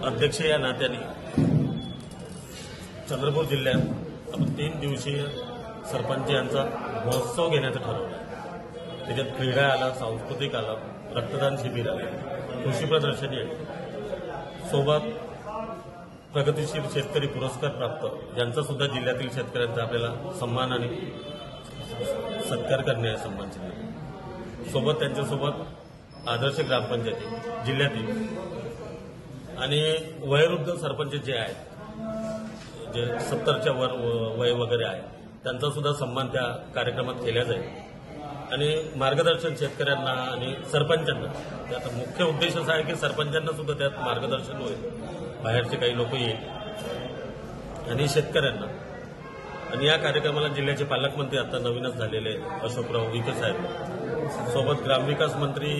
अध्यक्ष या नात्याने चंद्रपूर जिल्ह्यात आपण 3 दिवसीय सरपंच यांचा महोत्सव घेण्याचं ठरवलं आहे। त्याच्यात क्रीडा आला, सांस्कृतिक आला, रक्तदान शिबिर आलं, कृषी प्रदर्शनी आहे, सोबत प्रगतिशील शेतकरी पुरस्कार प्राप्त यांचा सुद्धा जिल्ह्यातील शेतकऱ्यांचा आपल्याला सन्मान आणि सत्कार करणे आहे सन्मान चिन्ह। सोबत त्यांच्यासोबत आदर्श ग्रामपंचायती जिल्ह्यातील आणि वयोवृद्ध सरपंच जे आहेत, जे 70च्या वर वय वगैरे आहे, त्यांचा सुद्धा सन्मान त्या कार्यक्रमात केला जाईल आणि मार्गदर्शन शेतकऱ्यांना आणि सरपंचांना। त्याचा मुख्य उद्देश असा आहे की सरपंचांना सुद्धा त्यात मार्गदर्शन होईल, बाहेरचे काही लोक येईल आणि शेतकऱ्यांना। आणि या कार्यक्रमाला जिल्ह्याचे पालकमंत्री आता नवीनच झालेले अशोकराव विखे साहेब, सोबत ग्रामविकास मंत्री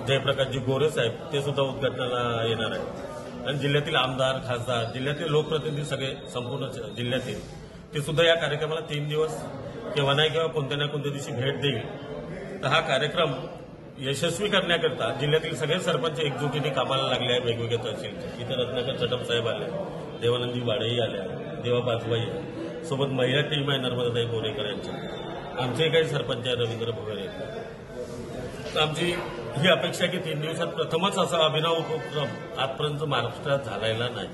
जयप्रकाशजी गोरे साहेब ते सुद्धा उद्घाटनाला येणार आहेत आणि जिल्ह्यातील आमदार, खासदार, जिल्ह्यातील लोकप्रतिनिधी सगळे संपूर्ण जिल्ह्यातील ते सुद्धा या कार्यक्रमाला 3 दिवस केव्हा नाही केव्हा कोणत्या ना कोणत्या दिवशी भेट देईल। तर हा कार्यक्रम यशस्वी करण्याकरता जिल्ह्यातील सगळे सरपंच एकजुटीने कामाला लागले आहेत। वेगवेगळ्या तहसीलचे इथे रत्नाकर चटप साहेब आले, देवानंदी वाडेही आल्या, देवा बाजवाई आहे, सोबत महिला टीम आहे नर्मदाताई बोरेकर यांच्या, आमचे काही सरपंच आहे रवींद्र भोगरे। तर आमची ही अपेक्षा आहे की 3 दिवसात प्रथमच असा अभिनव उपक्रम आजपर्यंत महाराष्ट्रात झालेला नाही।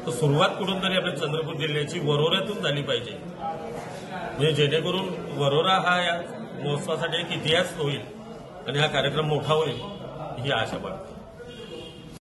तर सुरुवात कुठून तरी आपल्या चंद्रपूर जिल्ह्याची वरोऱ्यातून झाली पाहिजे, म्हणजे जेणेकरून वरोरा हा या महोत्सवासाठी एक इतिहास होईल आणि हा कार्यक्रम मोठा होईल ही आशा बाळगतो।